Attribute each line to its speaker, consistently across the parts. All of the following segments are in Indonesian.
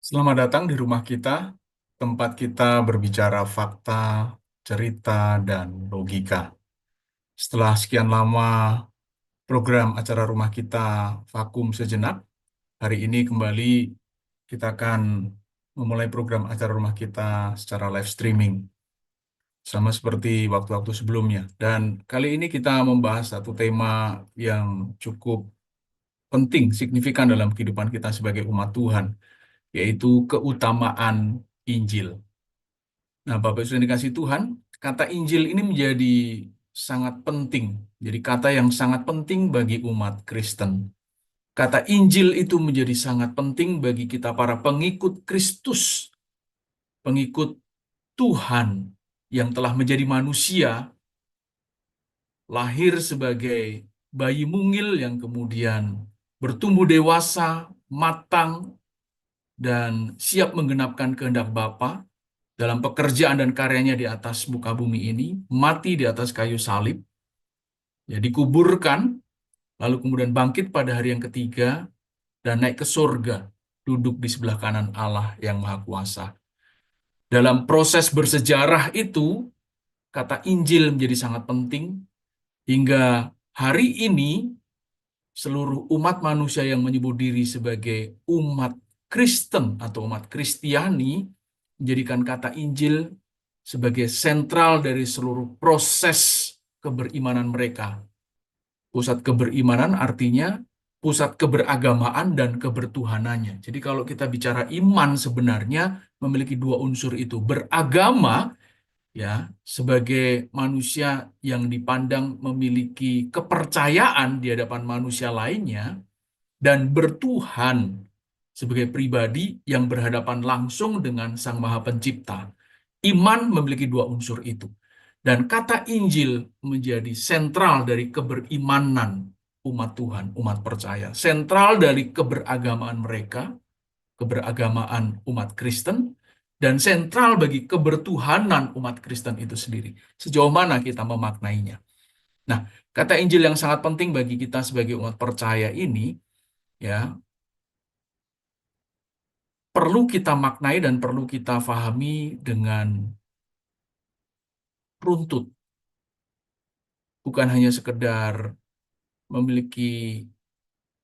Speaker 1: Selamat datang di rumah kita, tempat kita berbicara fakta, cerita, dan logika. Setelah sekian lama program acara rumah kita vakum sejenak, hari ini kembali kita akan memulai program acara rumah kita secara live streaming, sama seperti waktu-waktu sebelumnya. Dan kali ini kita membahas satu tema yang cukup penting, signifikan dalam kehidupan kita sebagai umat Tuhan, yaitu keutamaan Injil. Nah, Bapak Ibu yang dikasih Tuhan, kata Injil ini menjadi sangat penting. Jadi kata yang sangat penting bagi umat Kristen. Kata Injil itu menjadi sangat penting bagi kita para pengikut Kristus, pengikut Tuhan yang telah menjadi manusia, lahir sebagai bayi mungil yang kemudian bertumbuh dewasa, matang, dan siap menggenapkan kehendak Bapa dalam pekerjaan dan karyanya di atas muka bumi ini, mati di atas kayu salib, ya dikuburkan, lalu kemudian bangkit pada hari yang ketiga, dan naik ke surga, duduk di sebelah kanan Allah yang Maha Kuasa. Dalam proses bersejarah itu, kata Injil menjadi sangat penting, hingga hari ini seluruh umat manusia yang menyebut diri sebagai umat Kristen atau umat Kristiani menjadikan kata Injil sebagai sentral dari seluruh proses keberimanan mereka. Pusat keberimanan artinya pusat keberagamaan dan kebertuhanannya. Jadi kalau kita bicara iman sebenarnya memiliki dua unsur itu. Beragama ya sebagai manusia yang dipandang memiliki kepercayaan di hadapan manusia lainnya, dan bertuhan sebagai pribadi yang berhadapan langsung dengan Sang Maha Pencipta. Iman memiliki dua unsur itu. Dan kata Injil menjadi sentral dari keberimanan umat Tuhan, umat percaya. Sentral dari keberagamaan mereka, keberagamaan umat Kristen, dan sentral bagi kebertuhanan umat Kristen itu sendiri. Sejauh mana kita memaknainya. Nah, kata Injil yang sangat penting bagi kita sebagai umat percaya ini, ya, perlu kita maknai dan perlu kita pahami dengan runtut. Bukan hanya sekedar memiliki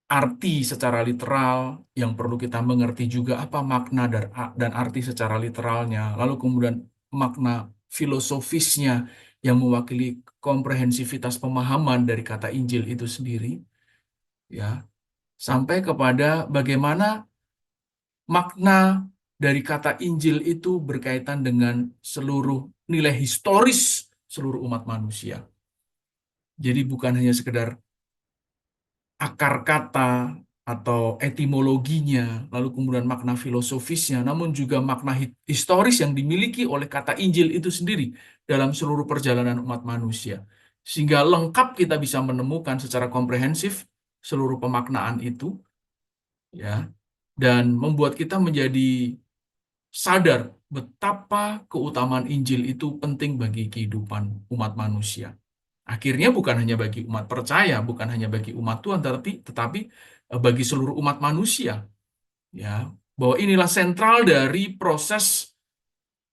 Speaker 1: arti secara literal, yang perlu kita mengerti juga apa makna dan arti secara literalnya. Lalu kemudian makna filosofisnya yang mewakili komprehensivitas pemahaman dari kata Injil itu sendiri. Ya, sampai kepada bagaimana makna dari kata Injil itu berkaitan dengan seluruh nilai historis seluruh umat manusia. Jadi bukan hanya sekedar akar kata atau etimologinya, lalu kemudian makna filosofisnya, namun juga makna historis yang dimiliki oleh kata Injil itu sendiri dalam seluruh perjalanan umat manusia. Sehingga lengkap kita bisa menemukan secara komprehensif seluruh pemaknaan itu, ya, dan membuat kita menjadi sadar betapa keutamaan Injil itu penting bagi kehidupan umat manusia. Akhirnya bukan hanya bagi umat percaya, bukan hanya bagi umat Tuhan, tetapi bagi seluruh umat manusia. Ya, bahwa inilah sentral dari proses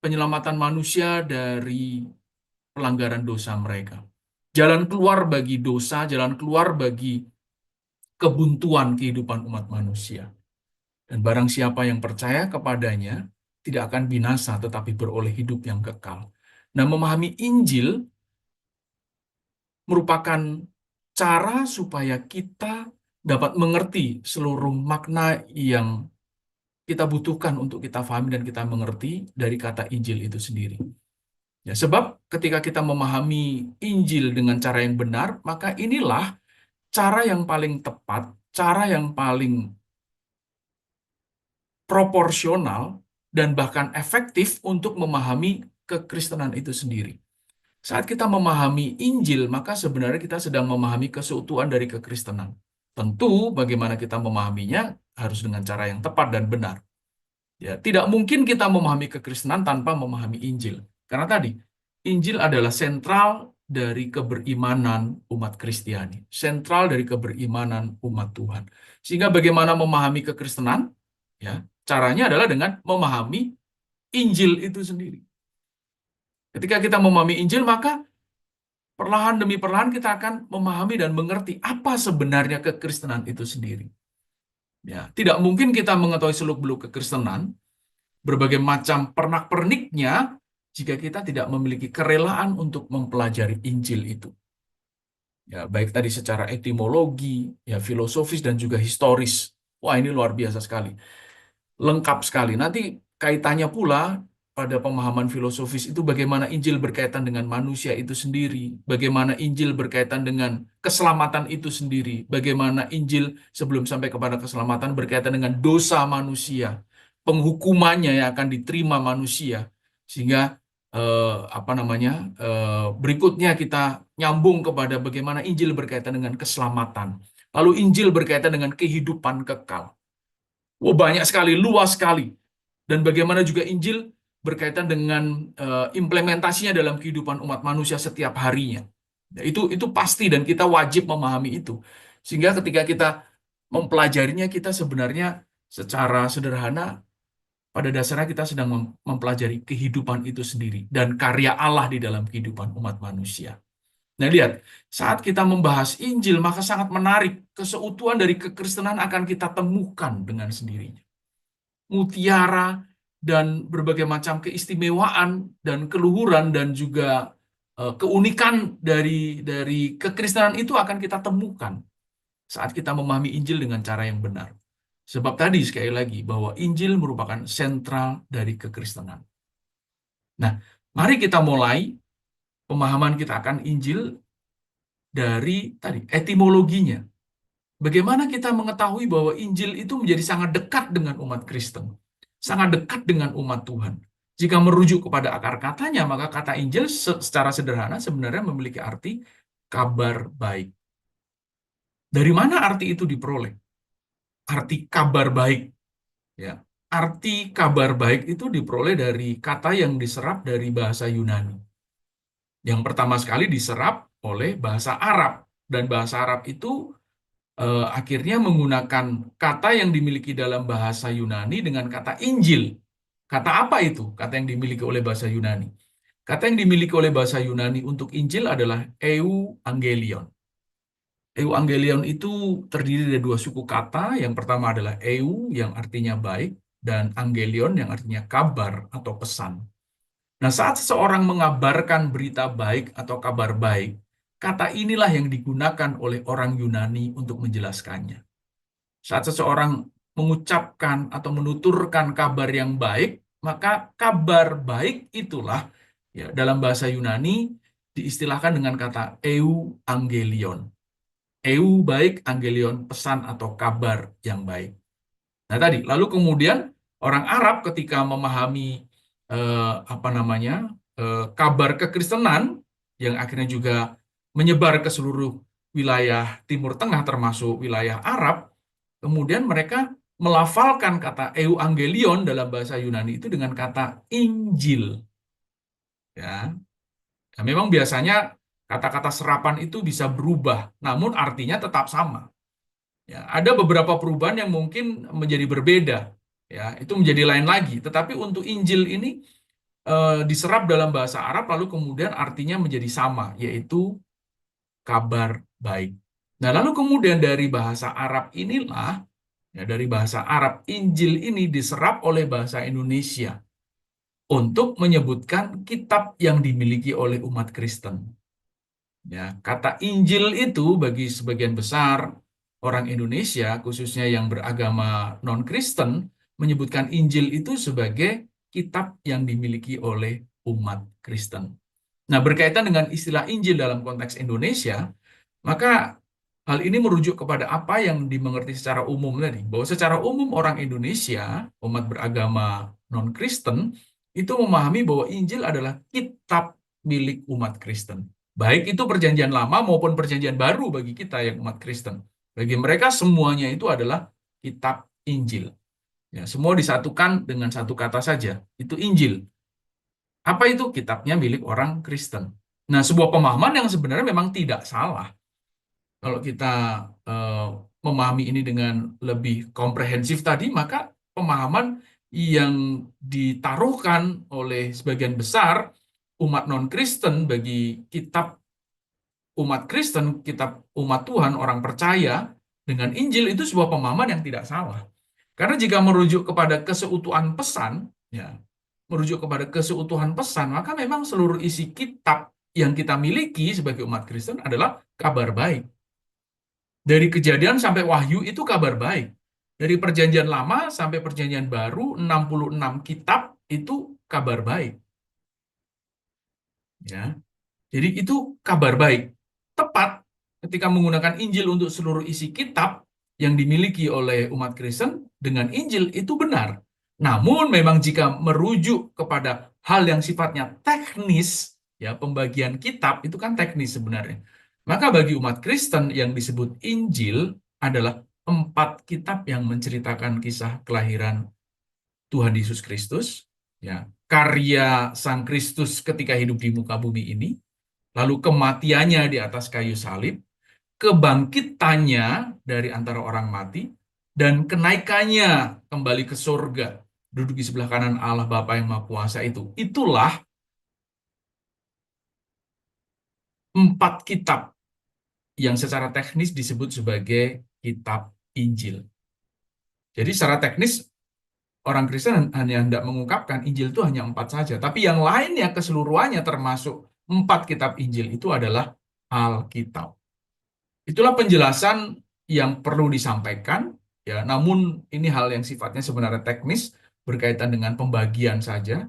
Speaker 1: penyelamatan manusia dari pelanggaran dosa mereka. Jalan keluar bagi dosa, jalan keluar bagi kebuntuan kehidupan umat manusia. Dan barang siapa yang percaya kepadanya tidak akan binasa, tetapi beroleh hidup yang kekal. Nah, memahami Injil merupakan cara supaya kita dapat mengerti seluruh makna yang kita butuhkan untuk kita pahami dan kita mengerti dari kata Injil itu sendiri. Ya, sebab ketika kita memahami Injil dengan cara yang benar, maka inilah cara yang paling tepat, cara yang paling proporsional, dan bahkan efektif untuk memahami kekristenan itu sendiri. Saat kita memahami Injil, maka sebenarnya kita sedang memahami keseutuhan dari kekristenan. Tentu bagaimana kita memahaminya harus dengan cara yang tepat dan benar. Ya, tidak mungkin kita memahami kekristenan tanpa memahami Injil. Karena tadi, Injil adalah sentral dari keberimanan umat Kristiani, sentral dari keberimanan umat Tuhan. Sehingga bagaimana memahami kekristenan? Ya, caranya adalah dengan memahami Injil itu sendiri. Ketika kita memahami Injil, maka perlahan demi perlahan kita akan memahami dan mengerti apa sebenarnya kekristenan itu sendiri. Ya, tidak mungkin kita mengetahui seluk-beluk kekristenan, berbagai macam pernak-perniknya, jika kita tidak memiliki kerelaan untuk mempelajari Injil itu. Ya, baik tadi secara etimologi, ya filosofis dan juga historis. Wah, ini luar biasa sekali. Lengkap sekali. Nanti kaitannya pula pada pemahaman filosofis itu bagaimana Injil berkaitan dengan manusia itu sendiri, bagaimana Injil berkaitan dengan keselamatan itu sendiri, bagaimana Injil sebelum sampai kepada keselamatan berkaitan dengan dosa manusia, penghukumannya yang akan diterima manusia, sehingga berikutnya kita nyambung kepada bagaimana Injil berkaitan dengan keselamatan, lalu Injil berkaitan dengan kehidupan kekal. Oh, banyak sekali, luas sekali. Dan bagaimana juga Injil berkaitan dengan implementasinya dalam kehidupan umat manusia setiap harinya. Ya, itu pasti dan kita wajib memahami itu. Sehingga ketika kita mempelajarinya, kita sebenarnya secara sederhana pada dasarnya kita sedang mempelajari kehidupan itu sendiri dan karya Allah di dalam kehidupan umat manusia. Nah, lihat, saat kita membahas Injil, maka sangat menarik. Keseutuhan dari kekristenan akan kita temukan dengan sendirinya. Mutiara dan berbagai macam keistimewaan dan keluhuran dan juga keunikan dari kekristenan itu akan kita temukan saat kita memahami Injil dengan cara yang benar. Sebab tadi sekali lagi bahwa Injil merupakan sentral dari kekristenan. Nah, mari kita mulai pemahaman kita akan Injil dari tadi etimologinya. Bagaimana kita mengetahui bahwa Injil itu menjadi sangat dekat dengan umat Kristen, sangat dekat dengan umat Tuhan. Jika merujuk kepada akar katanya, maka kata Injil secara sederhana sebenarnya memiliki arti kabar baik. Dari mana arti itu diperoleh? Arti kabar baik. Ya. Arti kabar baik itu diperoleh dari kata yang diserap dari bahasa Yunani. Yang pertama sekali diserap oleh bahasa Arab. Dan bahasa Arab itu akhirnya menggunakan kata yang dimiliki dalam bahasa Yunani dengan kata Injil. Kata apa itu? Kata yang dimiliki oleh bahasa Yunani. Kata yang dimiliki oleh bahasa Yunani untuk Injil adalah euangelion. Euangelion itu terdiri dari dua suku kata. Yang pertama adalah eu yang artinya baik dan angelion yang artinya kabar atau pesan. Nah, saat seseorang mengabarkan berita baik atau kabar baik, kata inilah yang digunakan oleh orang Yunani untuk menjelaskannya. Saat seseorang mengucapkan atau menuturkan kabar yang baik, maka kabar baik itulah ya dalam bahasa Yunani diistilahkan dengan kata euangelion. Eu baik, angelion pesan atau kabar yang baik. Nah tadi, lalu kemudian orang Arab ketika memahami kabar kekristenan yang akhirnya juga menyebar ke seluruh wilayah Timur Tengah termasuk wilayah Arab, kemudian mereka melafalkan kata euangelion dalam bahasa Yunani itu dengan kata Injil. Ya, nah, memang biasanya kata-kata serapan itu bisa berubah, namun artinya tetap sama. Ya, ada beberapa perubahan yang mungkin menjadi berbeda, ya, itu menjadi lain lagi. Tetapi untuk Injil ini diserap dalam bahasa Arab, lalu kemudian artinya menjadi sama, yaitu kabar baik. Nah, lalu kemudian dari bahasa Arab inilah, ya, dari bahasa Arab Injil ini diserap oleh bahasa Indonesia untuk menyebutkan kitab yang dimiliki oleh umat Kristen. Ya, kata Injil itu bagi sebagian besar orang Indonesia, khususnya yang beragama non-Kristen, menyebutkan Injil itu sebagai kitab yang dimiliki oleh umat Kristen. Nah, berkaitan dengan istilah Injil dalam konteks Indonesia, maka hal ini merujuk kepada apa yang dimengerti secara umum tadi, bahwa secara umum orang Indonesia, umat beragama non-Kristen, itu memahami bahwa Injil adalah kitab milik umat Kristen. Baik itu perjanjian lama maupun perjanjian baru bagi kita yang umat Kristen. Bagi mereka semuanya itu adalah kitab Injil. Ya, semua disatukan dengan satu kata saja, itu Injil. Apa itu? Kitabnya milik orang Kristen. Nah, sebuah pemahaman yang sebenarnya memang tidak salah. Kalau kita eh, memahami ini dengan lebih komprehensif tadi, maka pemahaman yang ditaruhkan oleh sebagian besar umat non-Kristen bagi kitab umat Kristen, kitab umat Tuhan, orang percaya dengan Injil itu sebuah pemahaman yang tidak salah. Karena jika merujuk kepada keseutuhan pesan, ya, merujuk kepada keseutuhan pesan, maka memang seluruh isi kitab yang kita miliki sebagai umat Kristen adalah kabar baik. Dari Kejadian sampai Wahyu itu kabar baik. Dari Perjanjian Lama sampai Perjanjian Baru, 66 kitab itu kabar baik. Ya. Jadi itu kabar baik. Tepat ketika menggunakan Injil untuk seluruh isi kitab yang dimiliki oleh umat Kristen dengan Injil itu benar. Namun memang jika merujuk kepada hal yang sifatnya teknis, ya pembagian kitab itu kan teknis sebenarnya. Maka bagi umat Kristen yang disebut Injil adalah 4 kitab yang menceritakan kisah kelahiran Tuhan Yesus Kristus, ya, karya Sang Kristus ketika hidup di muka bumi ini, lalu kematiannya di atas kayu salib, kebangkitannya dari antara orang mati, dan kenaikannya kembali ke surga, duduk di sebelah kanan Allah Bapa yang Maha Kuasa itu. Itulah 4 kitab yang secara teknis disebut sebagai kitab Injil. Jadi secara teknis orang Kristen hanya hendak mengungkapkan Injil itu hanya 4 saja, tapi yang lainnya keseluruhannya termasuk 4 kitab Injil itu adalah Alkitab. Itulah penjelasan yang perlu disampaikan, ya. Namun ini hal yang sifatnya sebenarnya teknis berkaitan dengan pembagian saja,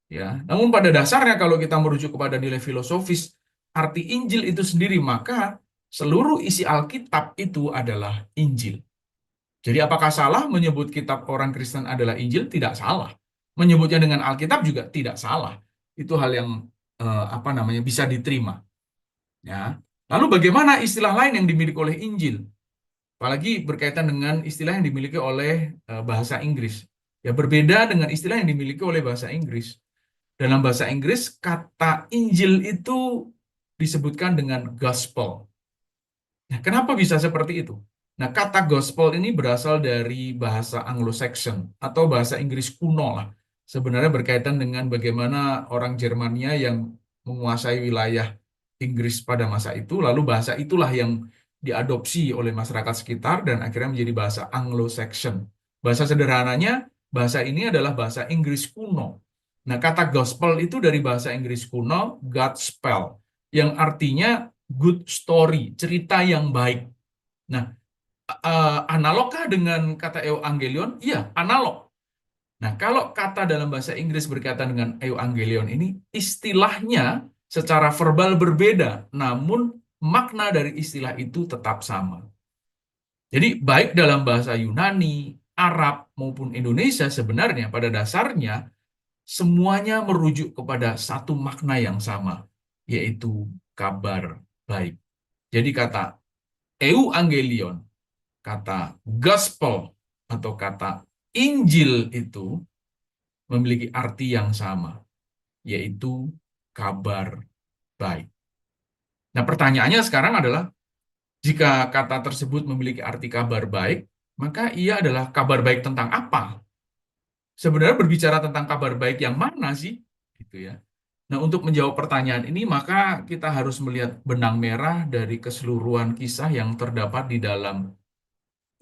Speaker 1: ya. Namun pada dasarnya kalau kita merujuk kepada nilai filosofis arti Injil itu sendiri, maka seluruh isi Alkitab itu adalah Injil. Jadi apakah salah menyebut kitab orang Kristen adalah Injil? Tidak salah. Menyebutnya dengan Alkitab juga tidak salah. Itu hal yang bisa diterima. Ya. Lalu bagaimana istilah lain yang dimiliki oleh Injil? Apalagi berkaitan dengan istilah yang dimiliki oleh bahasa Inggris. Ya, berbeda dengan istilah yang dimiliki oleh bahasa Inggris. Dalam bahasa Inggris, kata Injil itu disebutkan dengan gospel. Nah, kenapa bisa seperti itu? Nah, kata gospel ini berasal dari bahasa Anglo-Saxon atau bahasa Inggris kuno lah. Sebenarnya berkaitan dengan bagaimana orang Jermania yang menguasai wilayah Inggris pada masa itu, lalu bahasa itulah yang diadopsi oleh masyarakat sekitar dan akhirnya menjadi bahasa Anglo-Saxon. Bahasa sederhananya, bahasa ini adalah bahasa Inggris kuno. Nah, kata gospel itu dari bahasa Inggris kuno, Godspell, yang artinya good story, cerita yang baik. Nah, analogkah dengan kata evangelion? Iya, analog. Nah, kalau kata dalam bahasa Inggris berkaitan dengan evangelion ini, istilahnya secara verbal berbeda, namun makna dari istilah itu tetap sama. Jadi, baik dalam bahasa Yunani, Arab, maupun Indonesia sebenarnya pada dasarnya semuanya merujuk kepada satu makna yang sama, yaitu kabar baik. Jadi kata euangelion, kata gospel, atau kata Injil itu memiliki arti yang sama, yaitu kabar baik. Nah, pertanyaannya sekarang adalah, jika kata tersebut memiliki arti kabar baik, maka ia adalah kabar baik tentang apa? Sebenarnya berbicara tentang kabar baik yang mana sih? Gitu ya. Nah, untuk menjawab pertanyaan ini, maka kita harus melihat benang merah dari keseluruhan kisah yang terdapat di dalam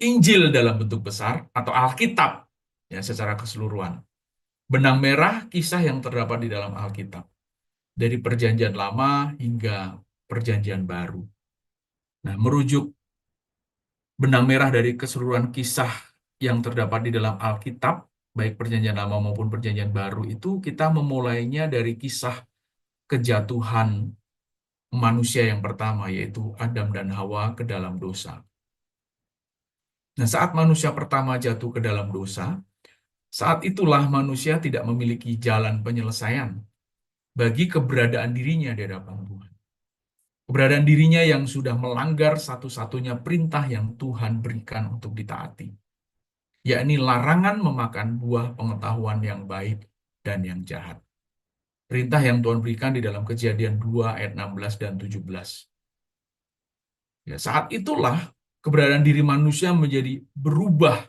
Speaker 1: Injil dalam bentuk besar atau Alkitab, ya, secara keseluruhan. Benang merah kisah yang terdapat di dalam Alkitab, dari Perjanjian Lama hingga Perjanjian Baru. Nah, merujuk benang merah dari keseluruhan kisah yang terdapat di dalam Alkitab, baik Perjanjian Lama maupun Perjanjian Baru, itu kita memulainya dari kisah kejatuhan manusia yang pertama, yaitu Adam dan Hawa ke dalam dosa. Nah, saat manusia pertama jatuh ke dalam dosa, saat itulah manusia tidak memiliki jalan penyelesaian bagi keberadaan dirinya di hadapan Tuhan. Keberadaan dirinya yang sudah melanggar satu-satunya perintah yang Tuhan berikan untuk ditaati, yakni larangan memakan buah pengetahuan yang baik dan yang jahat. Perintah yang Tuhan berikan di dalam Kejadian 2 ayat 16 dan 17. Ya, saat itulah keberadaan diri manusia menjadi berubah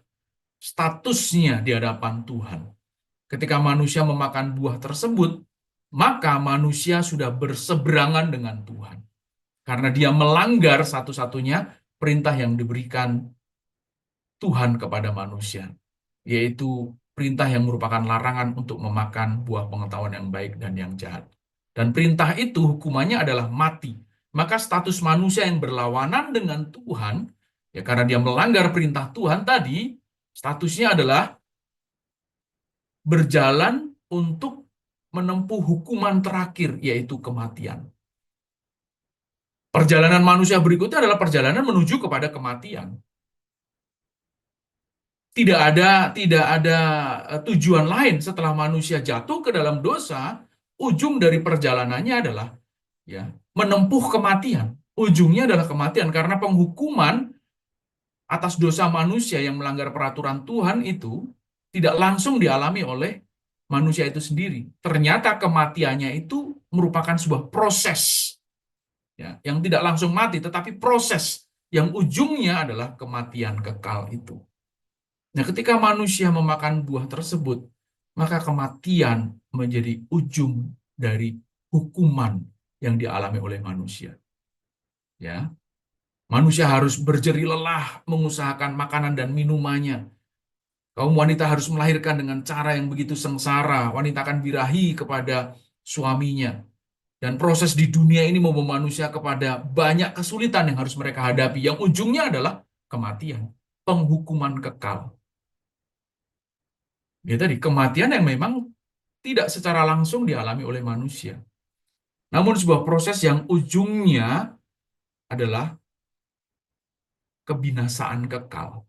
Speaker 1: statusnya di hadapan Tuhan. Ketika manusia memakan buah tersebut, maka manusia sudah berseberangan dengan Tuhan. Karena dia melanggar satu-satunya perintah yang diberikan Tuhan kepada manusia, yaitu perintah yang merupakan larangan untuk memakan buah pengetahuan yang baik dan yang jahat. Dan perintah itu hukumannya adalah mati. Maka status manusia yang berlawanan dengan Tuhan, ya karena dia melanggar perintah Tuhan tadi, statusnya adalah berjalan untuk menempuh hukuman terakhir, yaitu kematian. Perjalanan manusia berikutnya adalah perjalanan menuju kepada kematian. Tidak ada tujuan lain setelah manusia jatuh ke dalam dosa. Ujung dari perjalanannya adalah ya menempuh kematian. Ujungnya adalah kematian karena penghukuman atas dosa manusia yang melanggar peraturan Tuhan itu tidak langsung dialami oleh manusia itu sendiri. Ternyata kematiannya itu merupakan sebuah proses, ya, yang tidak langsung mati, tetapi proses yang ujungnya adalah kematian kekal itu. Nah, ketika manusia memakan buah tersebut, maka kematian menjadi ujung dari hukuman yang dialami oleh manusia. Ya, manusia harus berjerih lelah mengusahakan makanan dan minumannya. Kaum wanita harus melahirkan dengan cara yang begitu sengsara. Wanita akan birahi kepada suaminya. Dan proses di dunia ini membawa manusia kepada banyak kesulitan yang harus mereka hadapi. Yang ujungnya adalah kematian, penghukuman kekal. Ya tadi, kematian yang memang tidak secara langsung dialami oleh manusia. Namun sebuah proses yang ujungnya adalah kebinasaan kekal.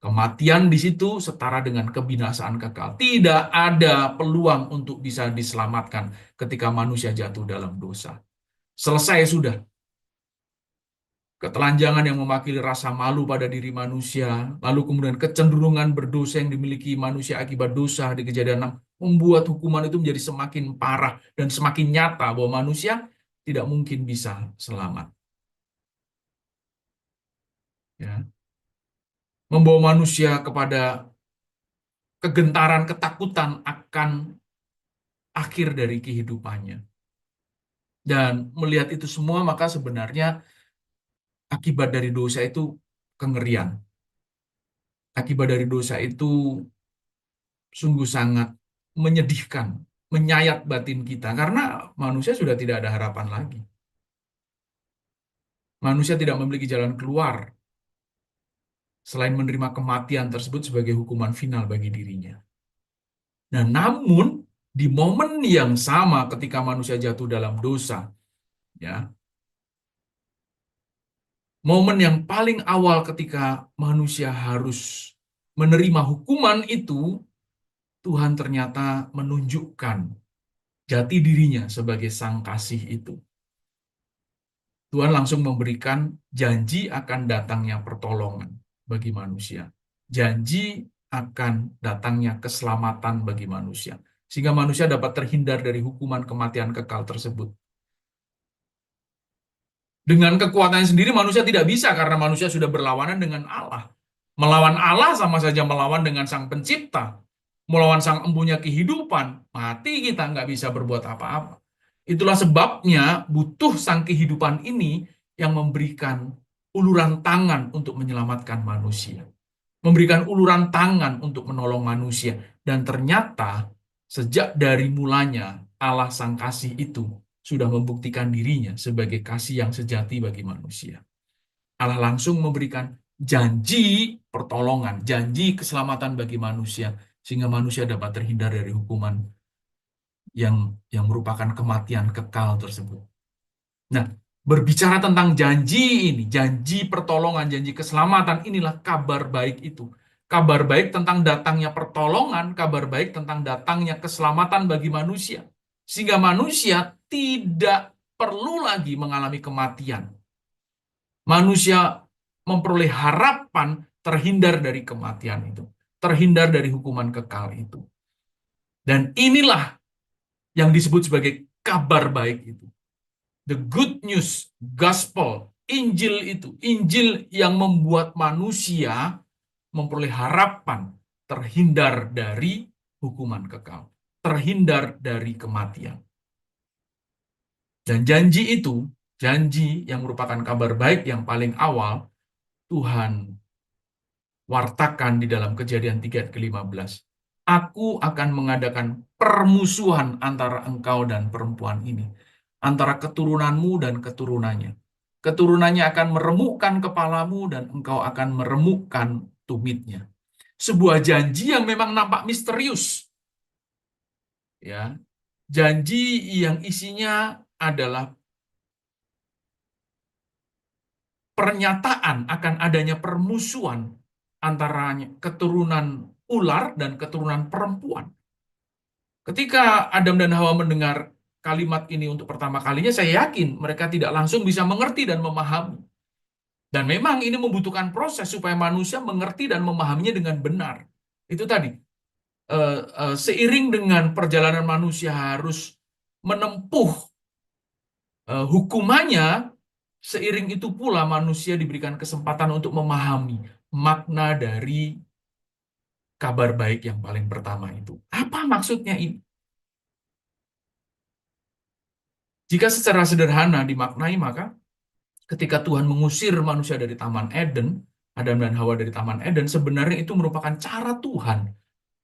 Speaker 1: Kematian di situ setara dengan kebinasaan kekal. Tidak ada peluang untuk bisa diselamatkan ketika manusia jatuh dalam dosa. Selesai sudah. Ketelanjangan yang mewakili rasa malu pada diri manusia, lalu kemudian kecenderungan berdosa yang dimiliki manusia akibat dosa di Kejadian 6, membuat hukuman itu menjadi semakin parah dan semakin nyata bahwa manusia tidak mungkin bisa selamat. Ya. Membawa manusia kepada kegentaran, ketakutan akan akhir dari kehidupannya. Dan melihat itu semua, maka sebenarnya akibat dari dosa itu kengerian. Akibat dari dosa itu sungguh sangat menyedihkan, menyayat batin kita, karena manusia sudah tidak ada harapan lagi. Manusia tidak memiliki jalan keluar selain menerima kematian tersebut sebagai hukuman final bagi dirinya. Nah, namun di momen yang sama ketika manusia jatuh dalam dosa, ya, momen yang paling awal ketika manusia harus menerima hukuman itu, Tuhan ternyata menunjukkan jati dirinya sebagai Sang Kasih itu. Tuhan langsung memberikan janji akan datangnya pertolongan bagi manusia. Janji akan datangnya keselamatan bagi manusia. Sehingga manusia dapat terhindar dari hukuman kematian kekal tersebut. Dengan kekuatannya sendiri manusia tidak bisa karena manusia sudah berlawanan dengan Allah. Melawan Allah sama saja melawan dengan Sang Pencipta. Melawan Sang Empunya kehidupan. Mati kita nggak bisa berbuat apa-apa. Itulah sebabnya butuh Sang kehidupan ini yang memberikan uluran tangan untuk menyelamatkan manusia. Memberikan uluran tangan untuk menolong manusia. Dan ternyata sejak dari mulanya Allah Sang Kasih itu sudah membuktikan dirinya sebagai kasih yang sejati bagi manusia. Allah langsung memberikan janji pertolongan, janji keselamatan bagi manusia, sehingga manusia dapat terhindar dari hukuman yang merupakan kematian kekal tersebut. Nah, berbicara tentang janji ini, janji pertolongan, janji keselamatan, inilah kabar baik itu. Kabar baik tentang datangnya pertolongan, kabar baik tentang datangnya keselamatan bagi manusia. Sehingga manusia tidak perlu lagi mengalami kematian. Manusia memperoleh harapan terhindar dari kematian itu, terhindar dari hukuman kekal itu. Dan inilah yang disebut sebagai kabar baik itu. The good news, gospel, Injil itu. Injil yang membuat manusia memperoleh harapan terhindar dari hukuman kekal, terhindar dari kematian. Dan janji itu, janji yang merupakan kabar baik yang paling awal, Tuhan wartakan di dalam Kejadian 3 ayat ke-15. Aku akan mengadakan permusuhan antara engkau dan perempuan ini, antara keturunanmu dan keturunannya. Keturunannya akan meremukkan kepalamu dan engkau akan meremukkan tumitnya. Sebuah janji yang memang nampak misterius. Ya, janji yang isinya adalah pernyataan akan adanya permusuhan antara keturunan ular dan keturunan perempuan. Ketika Adam dan Hawa mendengar kalimat ini untuk pertama kalinya, saya yakin mereka tidak langsung bisa mengerti dan memahami. Dan memang ini membutuhkan proses supaya manusia mengerti dan memahaminya dengan benar. Itu tadi, seiring dengan perjalanan manusia harus menempuh hukumannya, seiring itu pula manusia diberikan kesempatan untuk memahami makna dari kabar baik yang paling pertama itu. Apa maksudnya ini? Jika secara sederhana dimaknai, maka ketika Tuhan mengusir manusia dari Taman Eden, Adam dan Hawa dari Taman Eden, sebenarnya itu merupakan cara Tuhan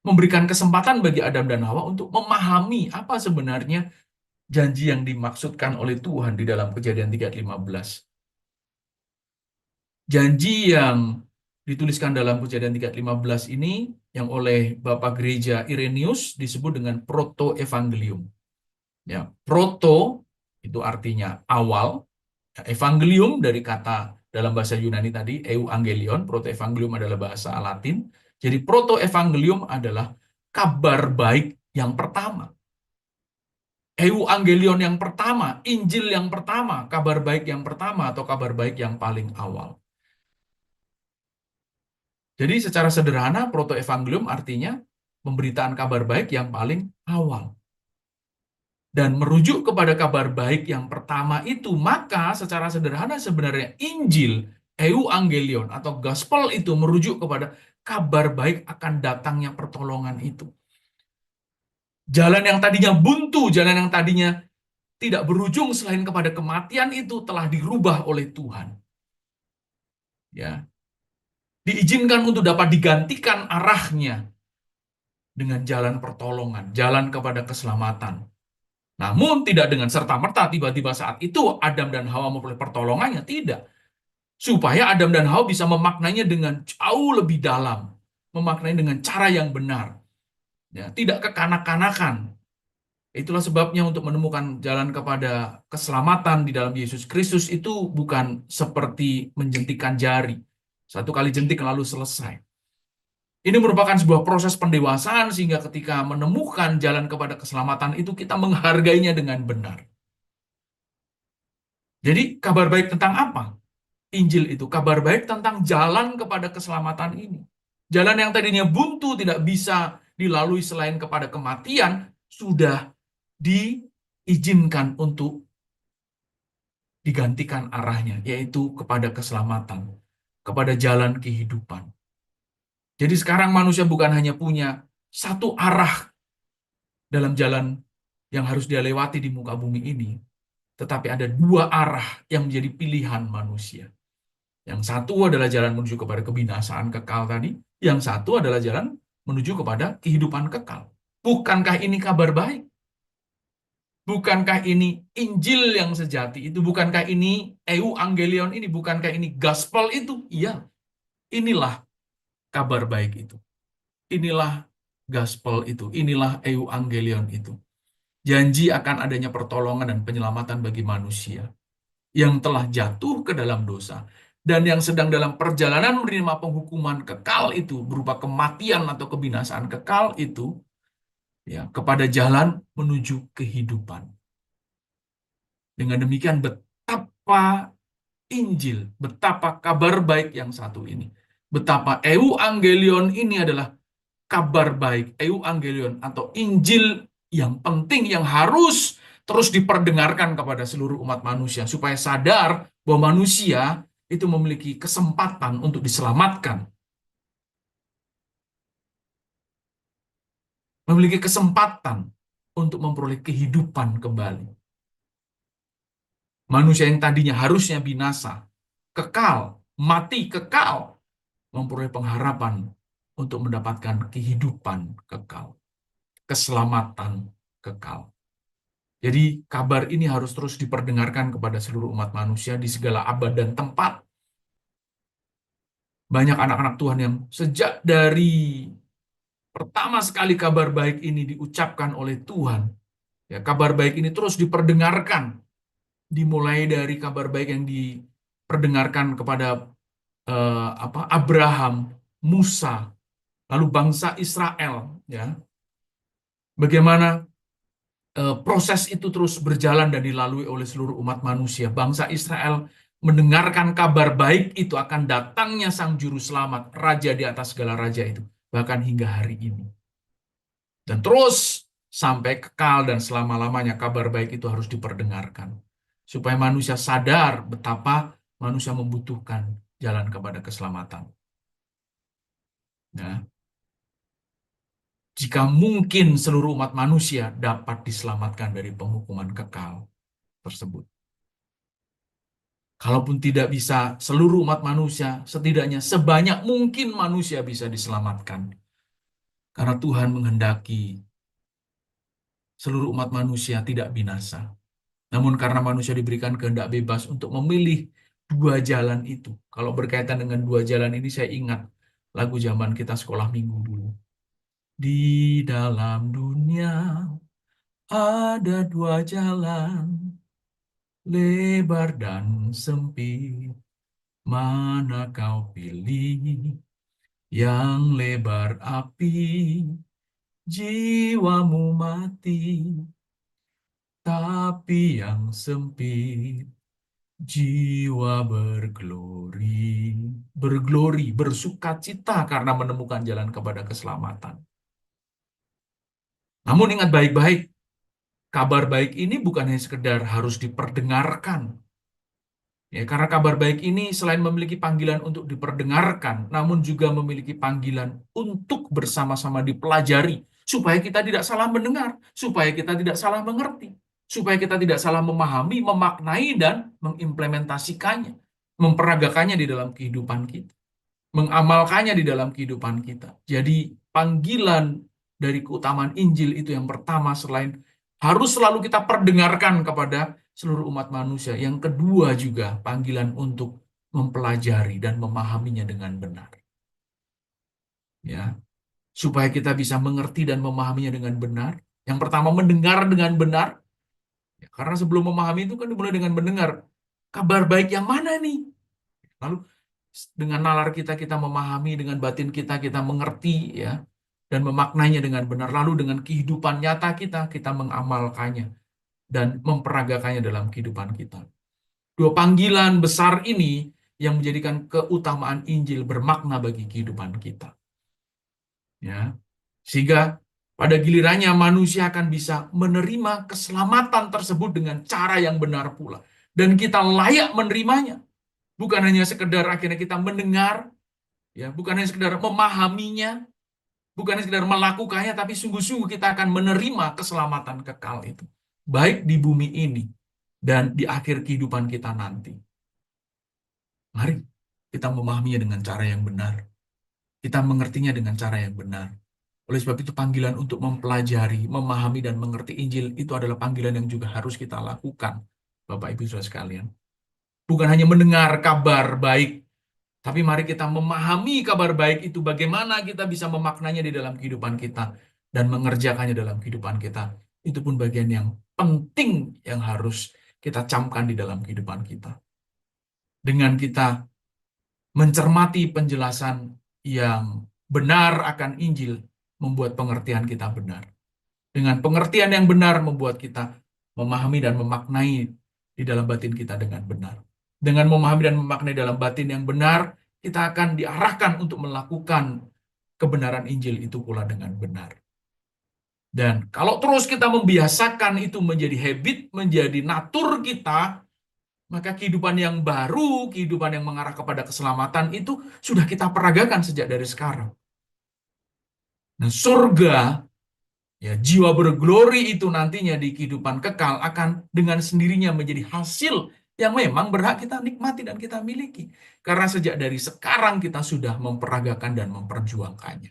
Speaker 1: memberikan kesempatan bagi Adam dan Hawa untuk memahami apa sebenarnya janji yang dimaksudkan oleh Tuhan di dalam Kejadian 3 ayat 15. Janji yang dituliskan dalam Kejadian 3 ayat 15 ini, yang oleh Bapak Gereja Irenaeus disebut dengan proto-evangelium. Ya, proto itu artinya awal, evangelium dari kata dalam bahasa Yunani tadi, euangelion, proto-evangelium adalah bahasa Latin. Jadi proto-evangelium adalah kabar baik yang pertama. Euangelion yang pertama, Injil yang pertama, kabar baik yang pertama atau kabar baik yang paling awal. Jadi secara sederhana proto-evangelium artinya pemberitaan kabar baik yang paling awal. Dan merujuk kepada kabar baik yang pertama itu, maka secara sederhana sebenarnya Injil, euangelion atau gospel itu merujuk kepada kabar baik akan datangnya pertolongan itu. Jalan yang tadinya buntu, jalan yang tadinya tidak berujung selain kepada kematian itu telah dirubah oleh Tuhan. Ya. Diizinkan untuk dapat digantikan arahnya dengan jalan pertolongan, jalan kepada keselamatan. Namun tidak dengan serta-merta tiba-tiba saat itu Adam dan Hawa memperoleh pertolongannya, tidak. Supaya Adam dan Hawa bisa memaknainya dengan jauh lebih dalam, memaknai dengan cara yang benar. Ya, tidak kekanak-kanakan. Itulah sebabnya untuk menemukan jalan kepada keselamatan di dalam Yesus Kristus itu bukan seperti menjentikan jari. Satu kali jentik lalu selesai. Ini merupakan sebuah proses pendewasaan sehingga ketika menemukan jalan kepada keselamatan itu kita menghargainya dengan benar. Jadi kabar baik tentang apa? Injil itu kabar baik tentang jalan kepada keselamatan ini. Jalan yang tadinya buntu tidak bisa dilalui selain kepada kematian sudah diizinkan untuk digantikan arahnya, yaitu kepada keselamatan, kepada jalan kehidupan. Jadi sekarang manusia bukan hanya punya satu arah dalam jalan yang harus dia lewati di muka bumi ini, tetapi ada dua arah yang menjadi pilihan manusia. Yang satu adalah jalan menuju kepada kebinasaan kekal tadi, yang satu adalah jalan menuju kepada kehidupan kekal. Bukankah ini kabar baik? Bukankah ini Injil yang sejati itu? Bukankah ini euangelion ini? Bukankah ini gospel itu? Iya, inilah kabar baik itu. Inilah gospel itu. Inilah euangelion itu. Janji akan adanya pertolongan dan penyelamatan bagi manusia yang telah jatuh ke dalam dosa dan yang sedang dalam perjalanan menerima penghukuman kekal itu berupa kematian atau kebinasaan kekal itu, ya, kepada jalan menuju kehidupan. Dengan demikian betapa Injil, betapa kabar baik yang satu ini, betapa euangelion ini adalah kabar baik, euangelion atau Injil yang penting yang harus terus diperdengarkan kepada seluruh umat manusia supaya sadar bahwa manusia itu memiliki kesempatan untuk diselamatkan. memiliki kesempatan untuk memperoleh kehidupan kembali. Manusia yang tadinya harusnya binasa, kekal, mati, kekal, memperoleh pengharapan untuk mendapatkan kehidupan kekal, keselamatan kekal. Jadi kabar ini harus terus diperdengarkan kepada seluruh umat manusia di segala abad dan tempat. Banyak anak-anak Tuhan yang sejak dari pertama sekali kabar baik ini diucapkan oleh Tuhan, ya, kabar baik ini terus diperdengarkan, dimulai dari kabar baik yang diperdengarkan kepada Abraham, Musa, lalu bangsa Israel, ya. Bagaimana proses itu terus berjalan dan dilalui oleh seluruh umat manusia. Bangsa Israel mendengarkan kabar baik itu akan datangnya Sang Juru Selamat, Raja di atas segala raja itu, bahkan hingga hari ini. Dan terus sampai kekal dan selama-lamanya kabar baik itu harus diperdengarkan. Supaya manusia sadar betapa manusia membutuhkan jalan kepada keselamatan. Nah, jika mungkin seluruh umat manusia dapat diselamatkan dari penghukuman kekal tersebut. Kalaupun tidak bisa seluruh umat manusia, setidaknya sebanyak mungkin manusia bisa diselamatkan. Karena Tuhan menghendaki seluruh umat manusia tidak binasa. Namun karena manusia diberikan kehendak bebas untuk memilih dua jalan itu. Kalau berkaitan dengan dua jalan ini, saya ingat lagu zaman kita sekolah minggu dulu. Di dalam dunia ada dua jalan, lebar dan sempit. Mana kau pilih? Yang lebar api, jiwamu mati. Tapi yang sempit, jiwa berglori. Berglori, bersukacita karena menemukan jalan kepada keselamatan. Namun ingat baik-baik, kabar baik ini bukan hanya sekedar harus diperdengarkan. Ya, karena kabar baik ini selain memiliki panggilan untuk diperdengarkan, namun juga memiliki panggilan untuk bersama-sama dipelajari, supaya kita tidak salah mendengar, supaya kita tidak salah mengerti, supaya kita tidak salah memahami, memaknai, dan mengimplementasikannya, memperagakannya di dalam kehidupan kita, mengamalkannya di dalam kehidupan kita. Jadi panggilan dari keutamaan Injil itu yang pertama, selain harus selalu kita perdengarkan kepada seluruh umat manusia. Yang kedua juga panggilan untuk mempelajari dan memahaminya dengan benar. Ya, supaya kita bisa mengerti dan memahaminya dengan benar. Yang pertama mendengar dengan benar. Ya, karena sebelum memahami itu kan dimulai dengan mendengar. Kabar baik yang mana nih? Lalu dengan nalar kita kita memahami, dengan batin kita kita mengerti, ya, dan memaknainya dengan benar. Lalu dengan kehidupan nyata kita kita mengamalkannya dan memperagakannya dalam kehidupan kita. Dua panggilan besar ini yang menjadikan keutamaan Injil bermakna bagi kehidupan kita. Ya. Sehingga pada gilirannya manusia akan bisa menerima keselamatan tersebut dengan cara yang benar pula. Dan kita layak menerimanya. Bukan hanya sekedar akhirnya kita mendengar, ya, bukan hanya sekedar memahaminya, bukan hanya sekedar melakukannya, tapi sungguh-sungguh kita akan menerima keselamatan kekal itu. Baik di bumi ini dan di akhir kehidupan kita nanti. Mari kita memahaminya dengan cara yang benar. Kita mengertinya dengan cara yang benar. Oleh sebab itu panggilan untuk mempelajari, memahami, dan mengerti Injil itu adalah panggilan yang juga harus kita lakukan, Bapak Ibu Saudara sekalian. Bukan hanya mendengar kabar baik, tapi mari kita memahami kabar baik itu, bagaimana kita bisa memaknanya di dalam kehidupan kita dan mengerjakannya dalam kehidupan kita. Itu pun bagian yang penting yang harus kita camkan di dalam kehidupan kita. Dengan kita mencermati penjelasan yang benar akan Injil, membuat pengertian kita benar. Dengan pengertian yang benar membuat kita memahami dan memaknai di dalam batin kita dengan benar. Dengan memahami dan memaknai dalam batin yang benar, kita akan diarahkan untuk melakukan kebenaran Injil itu pula dengan benar. Dan kalau terus kita membiasakan itu menjadi habit, menjadi natur kita, maka kehidupan yang baru, kehidupan yang mengarah kepada keselamatan itu sudah kita peragakan sejak dari sekarang. Nah, surga Ya, jiwa berglori itu nantinya di kehidupan kekal akan dengan sendirinya menjadi hasil yang memang berhak kita nikmati dan kita miliki. Karena sejak dari sekarang kita sudah memperagakan dan memperjuangkannya.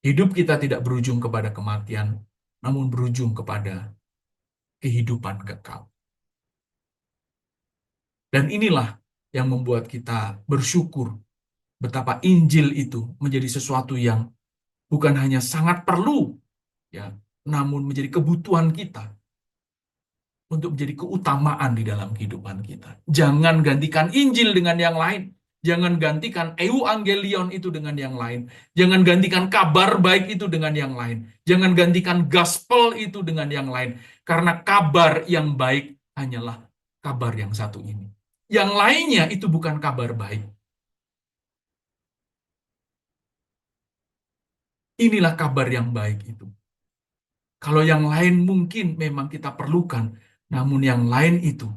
Speaker 1: Hidup kita tidak berujung kepada kematian, namun berujung kepada kehidupan kekal. Dan inilah yang membuat kita bersyukur betapa Injil itu menjadi sesuatu yang bukan hanya sangat perlu, ya, namun menjadi kebutuhan kita untuk menjadi keutamaan di dalam kehidupan kita. Jangan gantikan Injil dengan yang lain. Jangan gantikan euangelion itu dengan yang lain. Jangan gantikan kabar baik itu dengan yang lain. Jangan gantikan gospel itu dengan yang lain. Karena kabar yang baik hanyalah kabar yang satu ini. Yang lainnya itu bukan kabar baik. Inilah kabar yang baik itu. Kalau yang lain mungkin memang kita perlukan, namun yang lain itu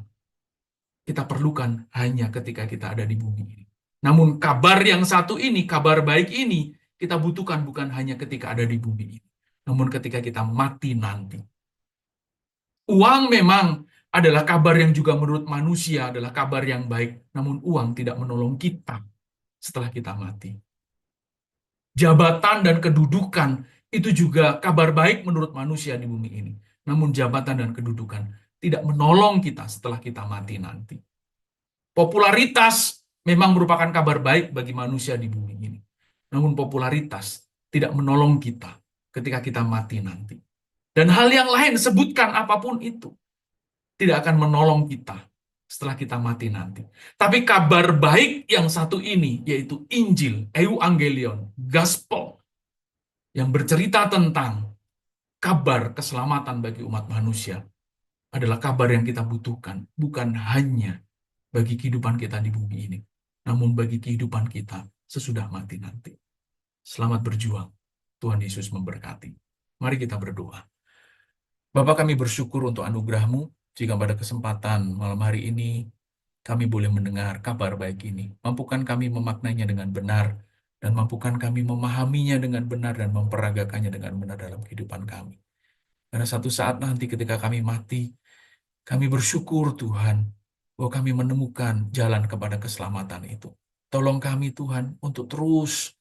Speaker 1: kita perlukan hanya ketika kita ada di bumi ini. Namun kabar yang satu ini, kabar baik ini, kita butuhkan bukan hanya ketika ada di bumi ini, namun ketika kita mati nanti. Uang memang adalah kabar yang juga menurut manusia adalah kabar yang baik, namun uang tidak menolong kita setelah kita mati. Jabatan dan kedudukan itu juga kabar baik menurut manusia di bumi ini. Namun jabatan dan kedudukan tidak menolong kita setelah kita mati nanti. Popularitas memang merupakan kabar baik bagi manusia di bumi ini. Namun popularitas tidak menolong kita ketika kita mati nanti. Dan hal yang lain, sebutkan apapun itu, tidak akan menolong kita setelah kita mati nanti. Tapi kabar baik yang satu ini, yaitu Injil, Euangelion, Gospel, yang bercerita tentang kabar keselamatan bagi umat manusia, adalah kabar yang kita butuhkan, bukan hanya bagi kehidupan kita di bumi ini, namun bagi kehidupan kita sesudah mati nanti. Selamat berjuang. Tuhan Yesus memberkati. Mari kita berdoa. Bapa, kami bersyukur untuk anugerah-Mu, jika pada kesempatan malam hari ini kami boleh mendengar kabar baik ini. Mampukan kami memaknainya dengan benar, dan mampukan kami memahaminya dengan benar dan memperagakannya dengan benar dalam kehidupan kami. Karena satu saat nanti ketika kami mati, kami bersyukur Tuhan, bahwa kami menemukan jalan kepada keselamatan itu. Tolong kami Tuhan untuk terus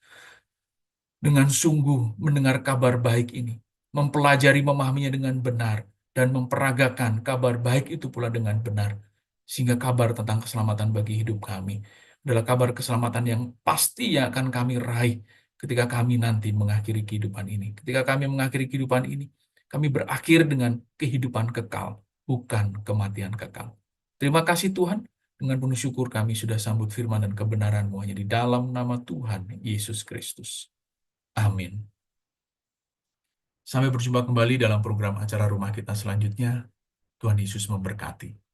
Speaker 1: dengan sungguh mendengar kabar baik ini, mempelajari memahaminya dengan benar, dan memperagakan kabar baik itu pula dengan benar, sehingga kabar tentang keselamatan bagi hidup kami adalah kabar keselamatan yang pasti yang akan kami raih ketika kami nanti mengakhiri kehidupan ini. Ketika kami mengakhiri kehidupan ini, kami berakhir dengan kehidupan kekal, bukan kematian kekal. Terima kasih Tuhan, dengan penuh syukur kami sudah sambut firman dan kebenaran-Mu hanya di dalam nama Tuhan Yesus Kristus. Amin. Sampai berjumpa kembali dalam program acara rumah kita selanjutnya. Tuhan Yesus memberkati.